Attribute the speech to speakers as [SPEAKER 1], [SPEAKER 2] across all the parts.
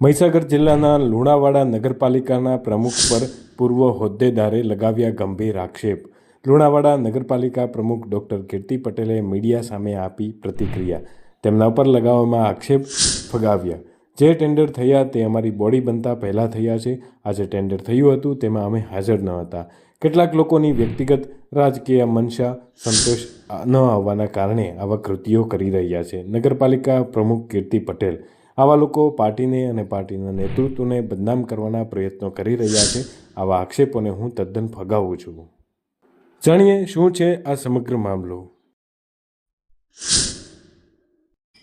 [SPEAKER 1] મહીસાગર જિલ્લાના લુણાવાડા નગરપાલિકાના પ્રમુખ પર પૂર્વ હોદ્દેદારે લગાવ્યા ગંભીર આક્ષેપ. લુણાવાડા નગરપાલિકા પ્રમુખ ડૉક્ટર કીર્તિ પટેલે મીડિયા સામે આપી પ્રતિક્રિયા. તેમના પર લગાવવામાં આક્ષેપ ફગાવ્યા. જે ટેન્ડર થયા તે અમારી બોડી બનતા પહેલાં થયા છે. આજે ટેન્ડર થયું હતું તેમાં અમે હાજર ન હતા. કેટલાક લોકોની વ્યક્તિગત રાજકીય મનસા સંતોષ ન આવવાના કારણે આવા કૃત્યો કરી રહ્યા છે. નગરપાલિકા પ્રમુખ કીર્તિ પટેલ આવા લોકો પાર્ટીને અને પાર્ટીના નેતૃત્વને બદનામ કરવાના પ્રયત્નો કરી રહ્યા છે. આવા આક્ષેપોને હું તદ્દન ફગાવું છું. જાણીએ શું છે આ સમગ્ર મામલો.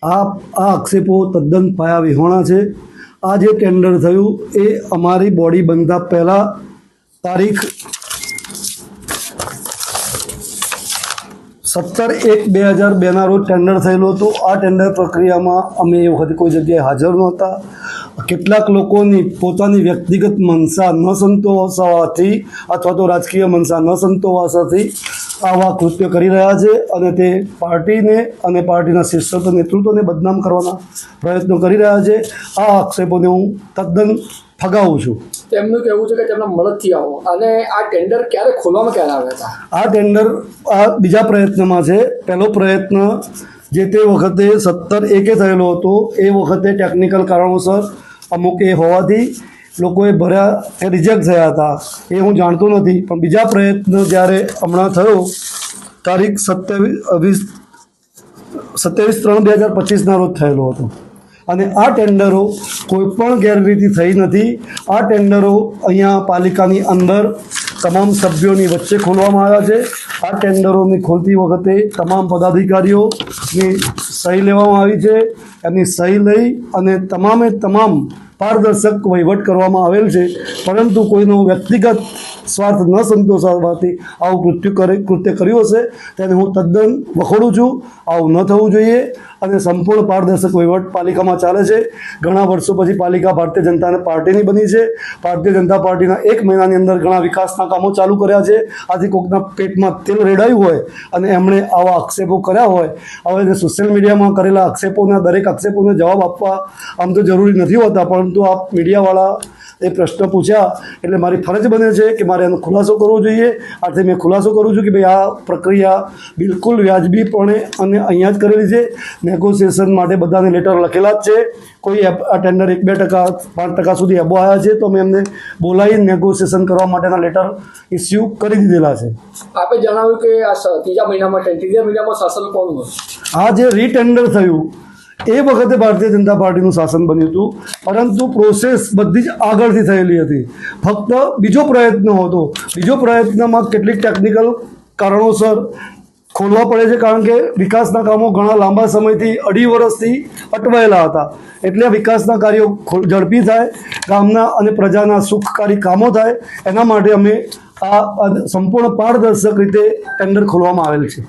[SPEAKER 2] આ આક્ષેપો તદ્દન પાયા વિહોણા છે. આ જે ટેન્ડર થયું એ અમારી બોડી બનતા પહેલાં તારીખ 17/1/2002 રોજ ટેન્ડર થયેલું હતું. આ ટેન્ડર પ્રક્રિયામાં અમે એ વખતે કોઈ જગ્યાએ હાજર નહોતા. કેટલાક લોકોની પોતાની વ્યક્તિગત મનસા ન સંતોષવાથી અથવા તો રાજકીય મનસા ન સંતોષવાથી આવા કૃત્ય કરી રહ્યા છે અને તે પાર્ટીને અને પાર્ટીના શીર્ષક નેતૃત્વને બદનામ કરવાના પ્રયત્નો કરી રહ્યા છે. આ આક્ષેપોને હું તદ્દન ફગાવું છું.
[SPEAKER 3] તેમનું કહેવું છે કે તેમના મદદથી આવો અને આ ટેન્ડર ક્યારે ખોલવામાં ક્યારે આવ્યા હતા?
[SPEAKER 2] આ ટેન્ડર આ બીજા પ્રયત્નમાં છે. પહેલો પ્રયત્ન જે તે વખતે 17/1 થયેલો હતો. એ વખતે ટેકનિકલ કારણોસર અમુક એ હોવાથી લોકોએ ભર્યા એ રિજેક્ટ થયા હતા. એ હું જાણતો નથી. પણ બીજા પ્રયત્ન જ્યારે હમણાં થયો તારીખ 27/3/2025 રોજ થયેલો હતો અને આ ટેન્ડરો કોઈપણ ગેરરીતિ થઈ નથી. આ ટેન્ડરો અહીંયા પાલિકાની અંદર તમામ સભ્યોની વચ્ચે ખોલવામાં આવ્યા છે. આ ટેન્ડરોની ખોલતી વખતે તમામ પદાધિકારીઓની સહી લેવામાં આવી છે. એમની સહી લઈ અને તમામે તમામ પારદર્શક વહીવટ કરવામાં આવેલ છે. પરંતુ કોઈનો વ્યક્તિગત સ્વાર્થ ન સંતોષવાથી આવું કૃત્ય કર્યું હશે તેને હું તદ્દન વખોડું છું. આવું ન થવું જોઈએ અને સંપૂર્ણ પારદર્શક વહીવટ પાલિકામાં ચાલે છે. ઘણા વર્ષો પછી પાલિકા ભારતીય જનતા પાર્ટીની બની છે. ભારતીય જનતા પાર્ટીના 1 મહિનાની અંદર ઘણા વિકાસના કામો ચાલુ કર્યા છે. આથી કોઈકના પેટમાં તેલ રેડાયું હોય અને એમણે આવા આક્ષેપો કર્યા હોય. હવે સોશિયલ મીડિયામાં કરેલા આક્ષેપોના દરેક આક્ષેપોને જવાબ આપવા આમ તો જરૂરી નથી હોતા, પરંતુ આપ મીડિયાવાળા એ પ્રશ્ન પૂછ્યા એટલે મારી ફરજ બને છે કે મારે એનો ખુલાસો કરવો જોઈએ. આથી મેં ખુલાસો કરું છું કે ભાઈ આ પ્રક્રિયા બિલકુલ વ્યાજબીપણે અને અહીંયા જ કરેલી છે. નેગોશિએશન માટે બધાને લેટર લખેલા જ છે. કોઈ આ ટેન્ડર 1-2%, 5% સુધી એબો આવ્યા છે તો અમે એમને બોલાવી નેગોશિએશન કરવા માટેના લેટર ઇસ્યુ કરી દીધેલા છે.
[SPEAKER 3] આપે જણાવ્યું કે આ ત્રીજા મહિનામાં શાસન કોનું હતું?
[SPEAKER 2] આ જે રીટેન્ડર થયું એ વખતે ભારતીય જનતા પાર્ટીનું શાસન બન્યું હતું, પરંતુ પ્રોસેસ બધી જ આગળથી થયેલી હતી. ફક્ત બીજો પ્રયત્ન હતો. બીજો પ્રયત્નમાં કેટલીક ટેકનિકલ કારણોસર ખોલવા પડે છે, કારણ કે વિકાસના કામો ઘણા લાંબા સમયથી 2.5 વર્ષથી અટવાયેલા હતા. એટલે વિકાસના કાર્યો ઝડપી થાય, ગામના અને પ્રજાના સુખકારી કામો થાય, એના માટે અમે આ સંપૂર્ણ પારદર્શક રીતે ટેન્ડર ખોલવામાં આવેલ છે.